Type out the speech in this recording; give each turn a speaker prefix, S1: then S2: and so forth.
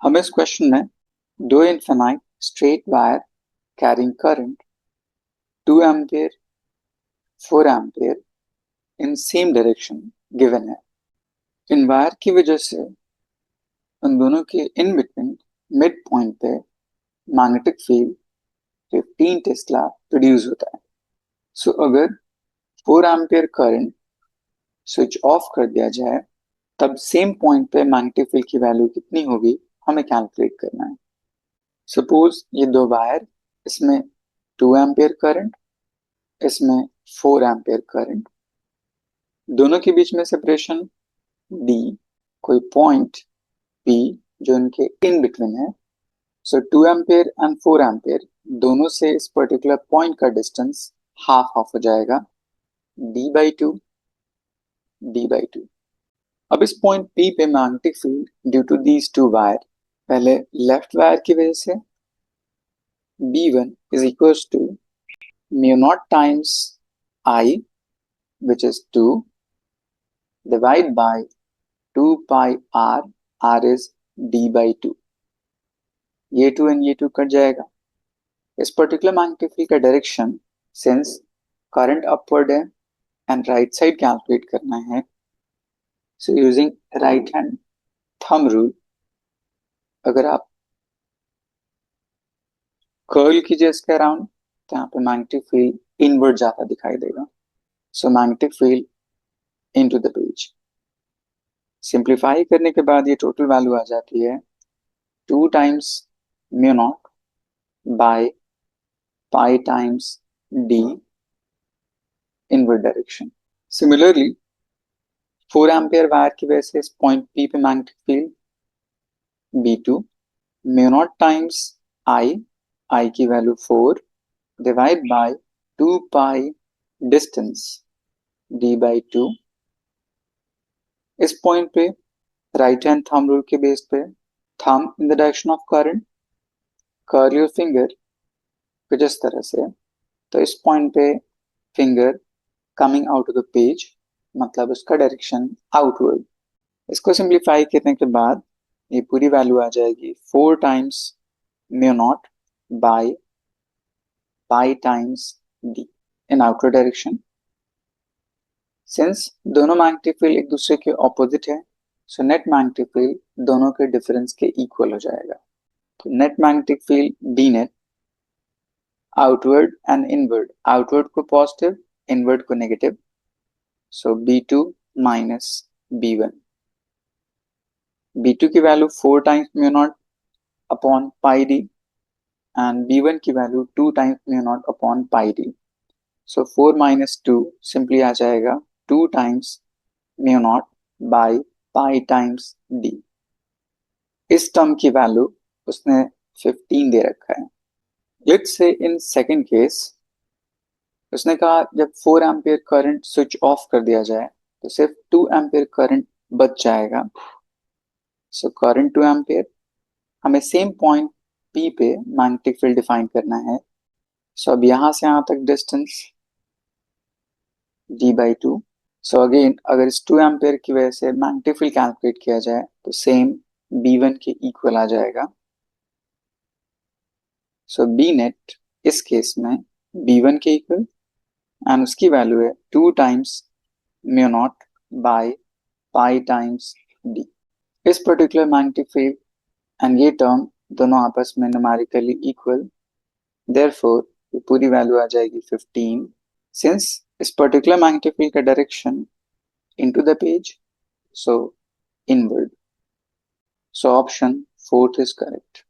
S1: हमें इस क्वेश्चन में दो infinite straight wire carrying current 2 ampere 4 ampere in same direction given है। इन वायर की वजह से उन दोनों के इन बिटवीन मिड पॉइंट पे मैग्नेटिक फील्ड 15 टेस्ला प्रोड्यूस होता है। सो अगर 4 एम्पियर करंट स्विच ऑफ कर दिया जाए तब सेम पॉइंट पे मैग्नेटिक फील्ड की वैल्यू कितनी होगी हमें कैलकुलेट करना है। सपोज ये दो वायर, इसमें 2 एम्पियर करंट, इसमें 4 एम्पियर करंट, दोनों के बीच में सेपरेशन डी, कोई पॉइंट पी जो इनके इन बिटवीन है। सो 2 एम्पियर एंड 4 एम्पियर दोनों से इस पर्टिकुलर पॉइंट का डिस्टेंस हाफ हाफ हो जाएगा, d/2 d/2। अब इस पॉइंट पी पे magnetic field due to these two wire, पहले लेफ्ट वायर की वजह से B1 is equals to mu naught times I, which is 2, divide by 2 pi r, r is d/2। ये 2 and ये 2 cut जाएगा। इस पर्टिकुलर मैग्नेटिक फील्ड का direction, since current upward है एंड राइट साइड कैलकुलेट करना है, so using right hand thumb rule, अगर आप कर्ल कीजिए इसके अराउंड तो यहाँ पे मैग्नेटिक फील्ड इनवर्ड जाता दिखाई देगा। So magnetic field into the page. Simplify करने के बाद ये टोटल वैल्यू आ जाती है 2 times mu naught by pi times D inward direction. Similarly 4 ampere wire की वजह से इस पॉइंट पी पे magnetic field B2 mu naught times I की value 4 divide by 2 pi distance d/2। इस पॉइंट पे राइट हैंड थंब रूल के base पे thumb in the direction of current, curl your finger कुछ इस तरह से, तो इस पॉइंट पे finger coming out of the page, मतलब उसका डायरेक्शन आउटवर्ड। इसको सिंप्लीफाई करने के बाद ये पूरी वैल्यू आ जाएगी 4 times mu naught by pi times D in outward direction. Since दोनों मैग्नेटिक फील्ड एक दूसरे के ऑपोजिट है, सो नेट मैग्नेटिक फील्ड दोनों के डिफरेंस के इक्वल हो जाएगा। तो net magnetic field B net outward and inward, outward को पॉजिटिव इनवर्ड को negative, so B2 minus B1। B2 की value 4 times mu naught upon pi D and B1 की value 2 times mu naught upon pi D. So 4 minus 2 simply आ जाएगा 2 times mu naught by pi times D. इस term की value उसने 15 दे रखा है। Let's say in second case उसने कहा जब 4 एम्पियर करंट स्विच ऑफ कर दिया जाए तो सिर्फ 2 एम्पियर करंट बच जाएगा। सो करंट 2 एम्पियर, हमें सेम पॉइंट पी पे मैग्नेटिक फील्ड डिफाइन करना है। सो अब यहां से यहां तक डिस्टेंस d/2। सो अगेन अगर इस 2 एम्पियर की वजह से मैग्नेटिक फील्ड कैलकुलेट किया जाए तो सेम B1 के इक्वल आ जाएगा। सो B नेट इस केस में B1 के इक्वल एंड उसकी वैल्यू है 2 times mu naught by pi times D. इस पर्टिकुलर मैग्नेटिक फील्ड एंड ये टर्म दोनों आपस में न्यूमेरिकली इक्वल, देयरफॉर ये पूरी वैल्यू आ जाएगी 15। सिंस इस पर्टिकुलर मैग्नेटिक फील्ड का direction into the page, so inward. So option 4 is correct.